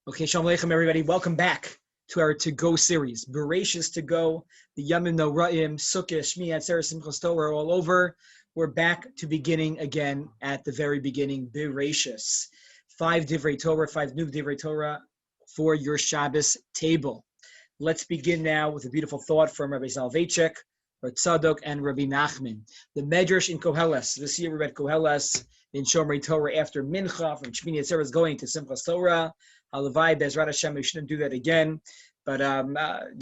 Okay, Shalom Aleichem, everybody. Welcome back to our To Go series. Bereishit To Go, the Yamim Noraim, Sukkah, Shmi, Atzeres, Simchas Torah are all over. We're back to beginning again at the very beginning. Bereishit. 5 Divrei Torah, 5 new Divrei Torah for your Shabbos table. Let's begin now with a beautiful thought from Rav Soloveichik, Rav Tzadok, and Rabbi Nachman. The Medrash in Koheles. This year we read Koheles in Shomer Torah after Mincha from Shmini Atzeres going to Simchas Torah. Halavai, Bezrat Hashem, we shouldn't do that again. But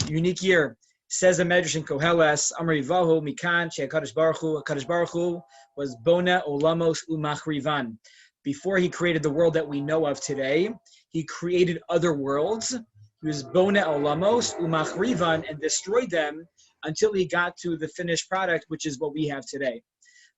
unique year. Says the Medrash in Koheles, Amri Vahu, Mikan, HaKadosh Baruch Hu was Bona Olamos Umachrivan. Before he created the world that we know of today, he created other worlds. He was Bona Olamos Umachrivan and destroyed them until he got to the finished product, which is what we have today.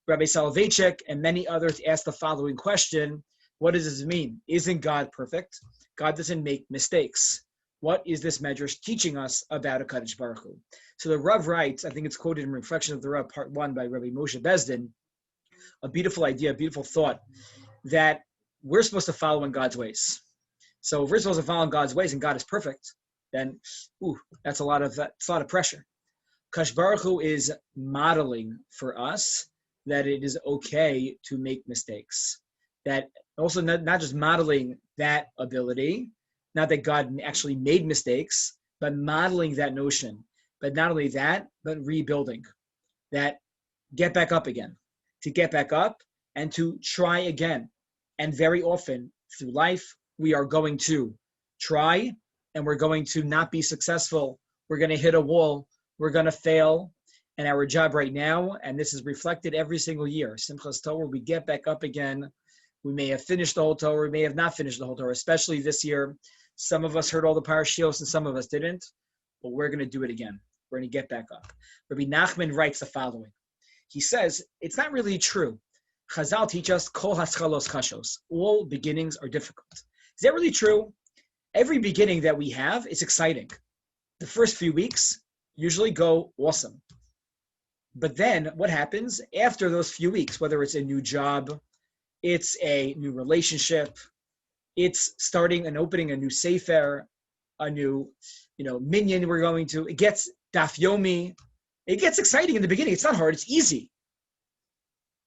Rabbi Soloveichik and many others asked the following question: what does this mean? Isn't God perfect? God doesn't make mistakes. What is this Medrash teaching us about HaKadosh Baruch Hu? So the Rav writes, I think it's quoted in Reflection of the Rav, Part 1 by Rabbi Moshe Bezdin, a beautiful idea, a beautiful thought, that we're supposed to follow in God's ways. So if we're supposed to follow in God's ways and God is perfect, then that's a lot of pressure. HaKadosh Baruch Hu is modeling for us that it is okay to make mistakes. That also not just modeling that ability, not that God actually made mistakes, but modeling that notion. But not only that, but rebuilding. That get back up again. To get back up and to try again. And very often through life, we are going to try and we're going to not be successful. We're going to hit a wall. We're going to fail. And our job right now, and this is reflected every single year, Simchas Torah, we get back up again. We may have finished the whole Torah, we may have not finished the whole Torah, especially this year. Some of us heard all the parashios and some of us didn't, but we're going to do it again. We're going to get back up. Rabbi Nachman writes the following. He says, it's not really true. Chazal teach us, kol haschalos kashos. All beginnings are difficult. Is that really true? Every beginning that we have is exciting. The first few weeks usually go awesome. But then what happens after those few weeks, whether it's a new job, it's a new relationship, it's starting and opening a new sefer, a new, minyan we're going to, it gets daf yomi, it gets exciting in the beginning. It's not hard, it's easy.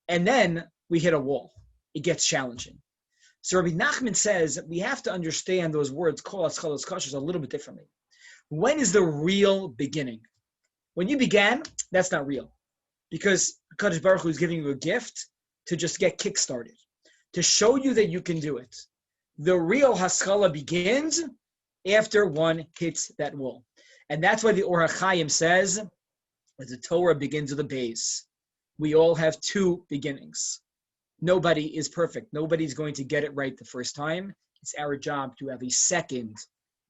And then we hit a wall. It gets challenging. So Rabbi Nachman says we have to understand those words, kol haschalos kashos, a little bit differently. When is the real beginning? When you began, that's not real. Because HaKadosh Baruch Hu is giving you a gift to just get kick-started, to show you that you can do it. The real haskalah begins after one hits that wall. And that's why the Or HaChaim says that the Torah begins with a base. We all have two beginnings. Nobody is perfect. Nobody's going to get it right the first time. It's our job to have a second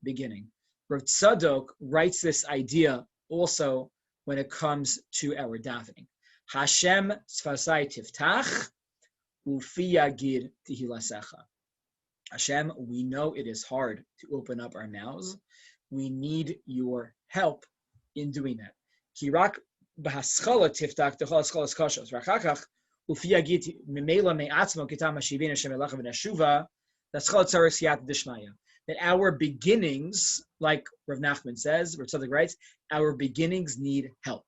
beginning. Rav Tzadok writes this idea also when it comes to our davening. Hashem tzfasai tiftach, ufi yagid tihilasecha. Hashem, we know it is hard to open up our mouths. We need your help in doing that. Ki rak b'haschala tiftach techol haschalas kashos. Rachachach ufi yagid memela me'atzmo kitam hashivin Hashem elacha v'neshuva l'haschala tzarech siyat d'shmaya. That our beginnings, like Rav Nachman says, Rav Tzadok writes, our beginnings need help.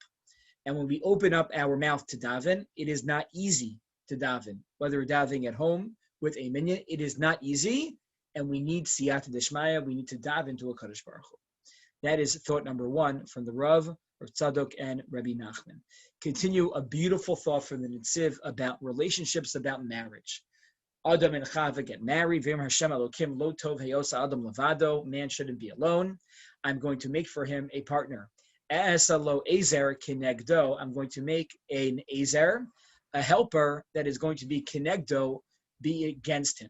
And when we open up our mouth to daven, it is not easy to daven. Whether we're davening at home with a minyan, it is not easy, and we need siyata d'shmaya, we need to daven to HaKadosh Baruch Hu. That is thought number 1 from the Rav Tzadok, and Rabbi Nachman. Continue a beautiful thought from the Netziv about relationships, about marriage. Adam and Chava get married. V'im Hashem Elokim lo tov heyosa Adam levado. Man shouldn't be alone. I'm going to make for him a partner. Esa lo ezer kinegdo. I'm going to make an ezer, a helper that is going to be kinegdo, be against him.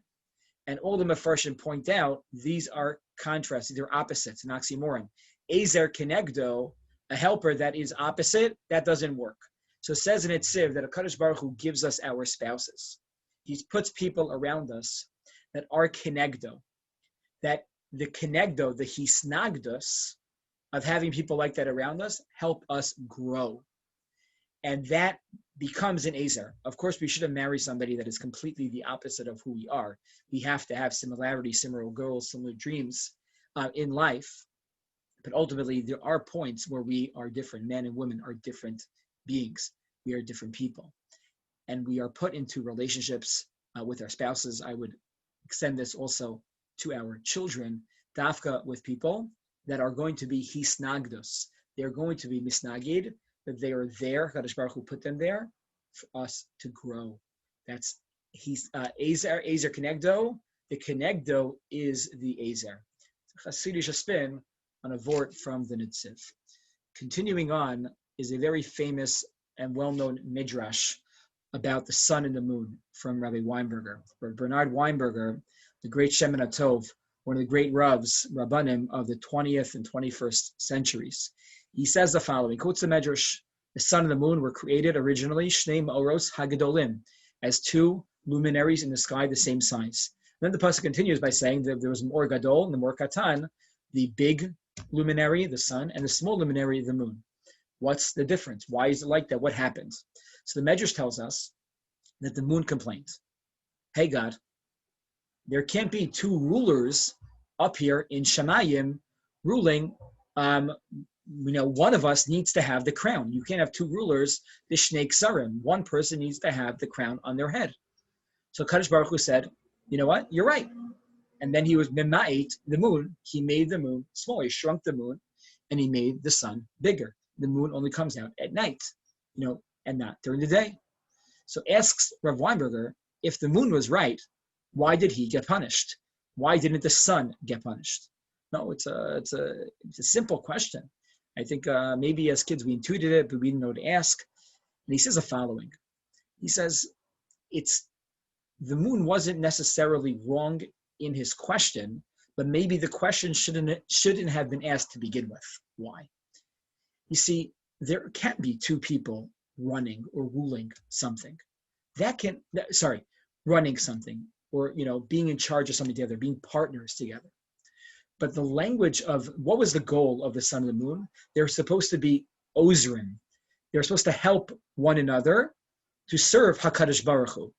And all the Mefarshim point out these are contrasts, these are opposites, an oxymoron. Ezer kinegdo, a helper that is opposite, that doesn't work. So it says in Netziv that HaKadosh Baruch Hu gives us our spouses. He puts people around us that are kenegdo, that the kenegdo, the hisnagdos of having people like that around us help us grow. And that becomes an Ezer. Of course, we shouldn't marry somebody that is completely the opposite of who we are. We have to have similarities, similar goals, similar dreams in life. But ultimately, there are points where we are different. Men and women are different beings. We are different people. And we are put into relationships with our spouses. I would extend this also to our children, dafka, with people that are going to be hisnagdos. They're going to be misnagid, that they are there, Kadosh Baruch Hu put them there for us to grow. That's Ezer Kenegdo. The Kenegdo is the Ezer. Chassidish spin on a vort from the Netziv. Continuing on is a very famous and well-known midrash about the sun and the moon from Rabbi Weinberger. Bernard Weinberger, the great Shemen haTov, one of the great Ravs, Rabbanim of the 20th and 21st centuries. He says the following, quotes the Medrash: the sun and the moon were created originally, Shnei Ma'oros Hagadolim, as two luminaries in the sky the same size. And then the pasuk continues by saying that there was more Gadol and the more Katan, the big luminary, the sun, and the small luminary, the moon. What's the difference? Why is it like that? What happened? So the Medrash tells us that the moon complained. Hey God, there can't be two rulers up here in Shemayim ruling. One of us needs to have the crown. You can't have two rulers, the Shnei Ksarim. One person needs to have the crown on their head. So Kadosh Baruch Hu said, you know what? You're right. And then he was mema'it, the moon. He made the moon smaller. He shrunk the moon, and he made the sun bigger. The moon only comes out at night, and not during the day. So asks Rav Weinberger, if the moon was right, why did he get punished? Why didn't the sun get punished? No, it's a simple question. I think maybe as kids we intuited it, but we didn't know to ask. And he says the following. He says, the moon wasn't necessarily wrong in his question, but maybe the question shouldn't have been asked to begin with. Why? You see, there can't be two people running or ruling something. Running something, or being in charge of something together, being partners together. But the language of what was the goal of the sun and the moon? They're supposed to be ozrim. They're supposed to help one another to serve HaKadosh Baruch Hu.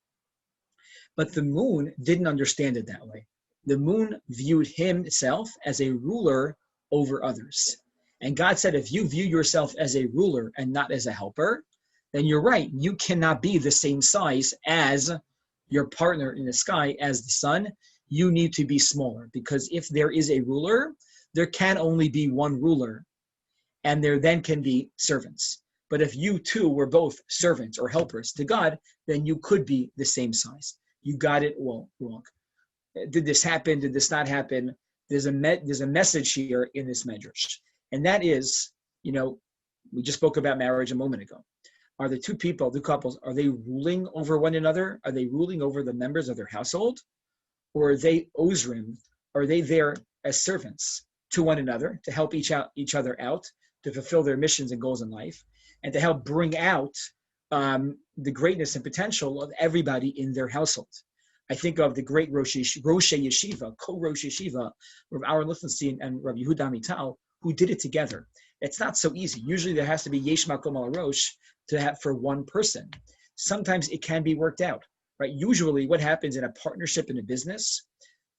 But the moon didn't understand it that way. The moon viewed himself as a ruler over others. And God said, if you view yourself as a ruler and not as a helper, then you're right. You cannot be the same size as your partner in the sky, as the sun. You need to be smaller, because if there is a ruler, there can only be one ruler, and there then can be servants. But if you two were both servants or helpers to God, then you could be the same size. You got it all wrong. Did this happen? Did this not happen? There's a message here in this medrash, and that is, we just spoke about marriage a moment ago. Are the two couples, are they ruling over one another? Are they ruling over the members of their household? Or are they ozrim? Are they there as servants to one another to help each other out, to fulfill their missions and goals in life, and to help bring out the greatness and potential of everybody in their household? I think of the great Rosh Yeshiva, co-Rosh Yeshiva, Rav Aaron Lichtenstein and Rav Yehuda Amital, who did it together. It's not so easy. Usually there has to be Yesh Makom al Rosh to have for one person. Sometimes it can be worked out, right? Usually what happens in a partnership in a business,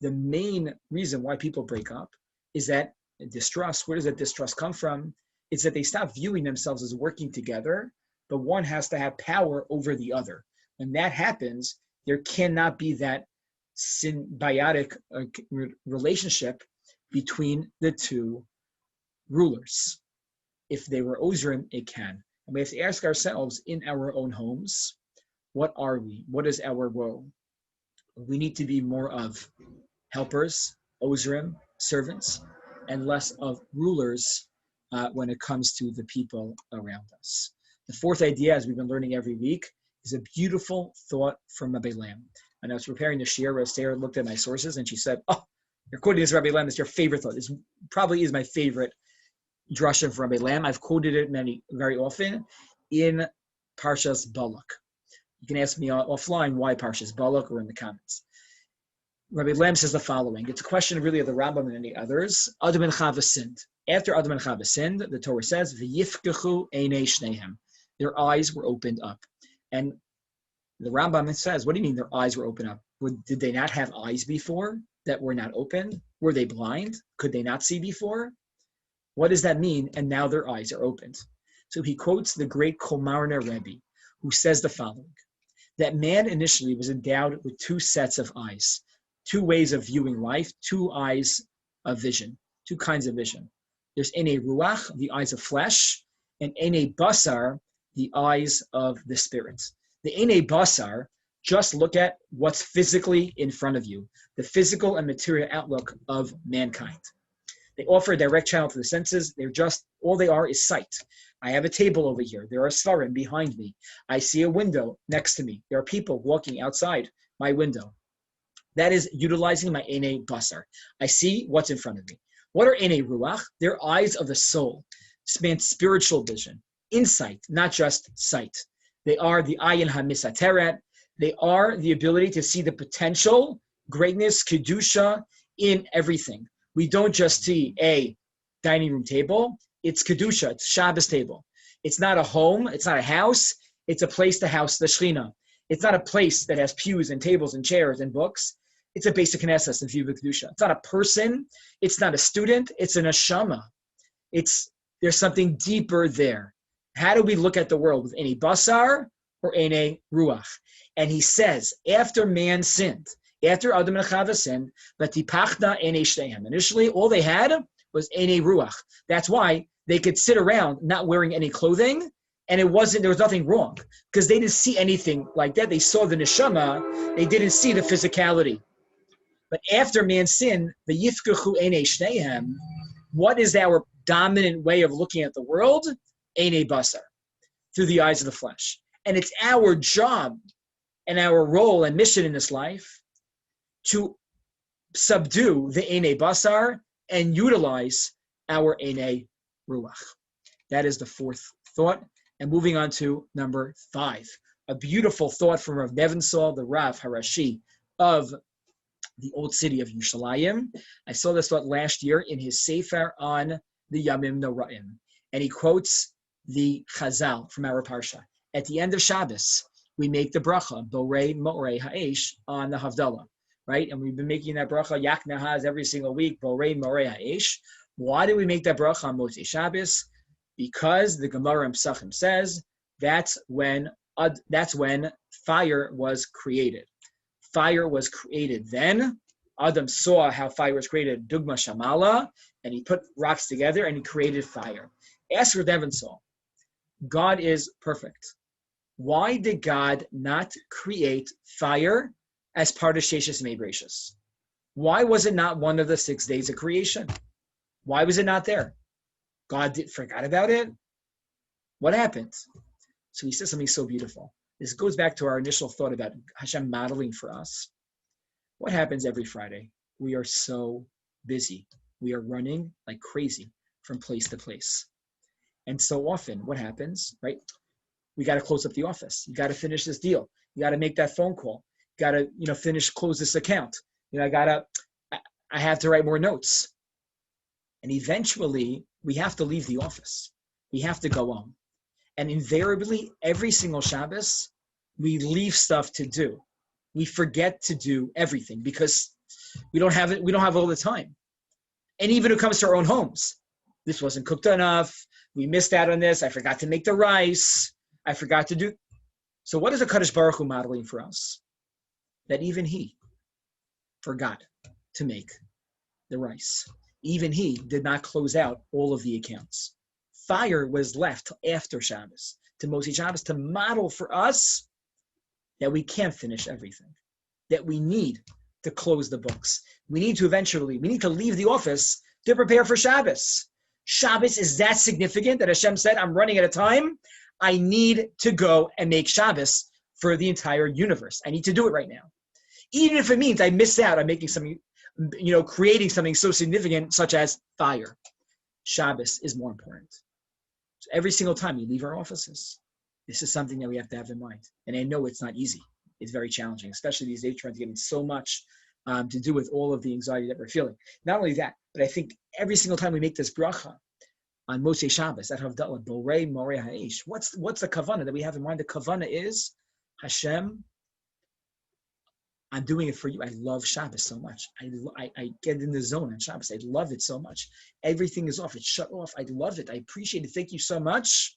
the main reason why people break up is that distrust. Where does that distrust come from? It's that they stop viewing themselves as working together, but one has to have power over the other. When that happens, there cannot be that symbiotic relationship between the two rulers. If they were ozrim, it can. And we have to ask ourselves in our own homes, what are we? What is our role? We need to be more of helpers, ozrim, servants, and less of rulers when it comes to the people around us. The fourth idea, as we've been learning every week, is a beautiful thought from Rabbi Lamm. And I was preparing to share, Sarah looked at my sources and she said, oh, you're quoting this Rabbi Lamm, it's your favorite thought. This probably is my favorite drasha from Rabbi Lamm. I've quoted it very often in Parshas Balak. You can ask me offline why Parshas Balak or in the comments. Rabbi Lamm says the following. It's a question really of the Rambam and any others. Adam and Chava sinned. After Adam and Chava sinned, the Torah says, V'yifkechu einei shnehem. Their eyes were opened up. And the Rambam says, what do you mean their eyes were opened up? Did they not have eyes before that were not open? Were they blind? Could they not see before? What does that mean? And now their eyes are opened. So he quotes the great Komarna Rebbe, who says the following, that man initially was endowed with two sets of eyes, two ways of viewing life, two eyes of vision, two kinds of vision. There's Einei Ruach, the eyes of flesh, and Einei Basar, the eyes of the spirit. The Einei Basar just look at what's physically in front of you, the physical and material outlook of mankind. They offer a direct channel to the senses. They're just, all they are is sight. I have a table over here. There are svarim behind me. I see a window next to me. There are people walking outside my window. That is utilizing my Einei Basar. I see what's in front of me. What are Einei Ruach? They're eyes of the soul. Span spiritual vision, insight, not just sight. They are the Ayin HaMisateret. They are the ability to see the potential, greatness, kedusha in everything. We don't just see a dining room table. It's kedusha. It's Shabbos table. It's not a home. It's not a house. It's a place to house the Shechina. It's not a place that has pews and tables and chairs and books. It's a basic knesses and view of kedusha. It's not a person. It's not a student. It's an neshama. There's something deeper there. How do we look at the world, with Einei Basar or Einei Ruach? And he says, after man sinned, after Adam and Chava sinned, Vatipachna Einei Shteihem. Initially, all they had was Einei Ruach. That's why they could sit around not wearing any clothing, and there was nothing wrong, because they didn't see anything like that. They saw the neshama, they didn't see the physicality. But after man sinned, the Yifkachu Einei Shteihem, what is our dominant way of looking at the world? Einei Basar, through the eyes of the flesh. And it's our job and our role and mission in this life to subdue the Einei Basar and utilize our Einei Ruach. That is the fourth thought. And moving on to number 5, a beautiful thought from Rav Nevenzahl, the Rav Harashi of the old city of Yerushalayim. I saw this thought last year in his Sefer on the Yamim Noraim. And he quotes the Chazal from our Parsha. At the end of Shabbos, we make the bracha, Borei Morei Ha'esh, on the Havdalah, right? And we've been making that bracha, Yak Nahaz, every single week, Borei Morei Ha'esh. Why do we make that bracha on Motzei Shabbos? Because the Gemara in Pesachim says that's when fire was created. Fire was created then. Adam saw how fire was created, Dugma Shamala, and he put rocks together and he created fire. Ask Rav Nevenzahl, God is perfect. Why did God not create fire as part of Sheshes Yemei Bereishis? Why was it not one of the 6 days of creation? Why was it not there? God forgot about it? What happened? So he says something so beautiful. This goes back to our initial thought about Hashem modeling for us. What happens every Friday? We are so busy. We are running like crazy from place to place. And so often, what happens, right? We got to close up the office. You got to finish this deal. You got to make that phone call. You got to, close this account. I have to write more notes. And eventually, we have to leave the office. We have to go home. And invariably, every single Shabbos, we leave stuff to do. We forget to do everything because we don't have it. We don't have all the time. And even when it comes to our own homes, this wasn't cooked enough. We missed out on this. I forgot to make the rice. I forgot to do. So what is the Kadosh Baruch Hu modeling for us? That even he forgot to make the rice. Even he did not close out all of the accounts. Fire was left after Shabbos, to Motzei Shabbos, to model for us that we can't finish everything, that we need to close the books. We need to leave the office to prepare for Shabbos. Shabbos is that significant that Hashem said, I'm running out of time. I need to go and make Shabbos for the entire universe. I need to do it right now. Even if it means I miss out on making something, creating something so significant such as fire. Shabbos is more important. So every single time we leave our offices, this is something that we have to have in mind. And I know it's not easy. It's very challenging, especially these days, trying to get in so much to do with all of the anxiety that we're feeling. Not only that, but I think every single time we make this bracha, on Moshe Shabbos at Havdalah, Borei Morei Ha'ish. What's the kavanah that we have in mind? The kavanah is Hashem, I'm doing it for you. I love Shabbos so much. I get in the zone on Shabbos. I love it so much. Everything is off. It's shut off. I love it. I appreciate it. Thank you so much.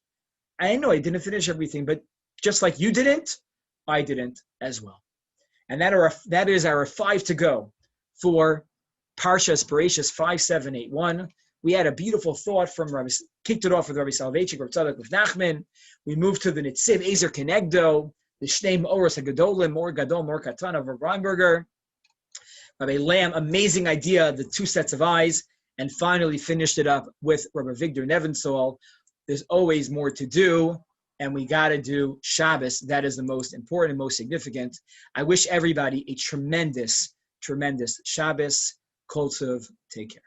I know I didn't finish everything, but just like you didn't, I didn't as well. And that is our 5 to go for Parshas Bereishis 5781. We had a beautiful thought from Rabbi, kicked it off with Rav Soloveichik, Rav Nevenzahl. We moved to the Netziv, Ezer Kenegdo, the Shnei Oros HaGadolim, Mor Gadol, Mor Katan of Rav Weinberger. Rabbi Lamm, amazing idea, the 2 sets of eyes, and finally finished it up with Rabbi Nevenzahl. There's always more to do, and we got to do Shabbos. That is the most important, most significant. I wish everybody a tremendous, tremendous Shabbos. Kol Tov, take care.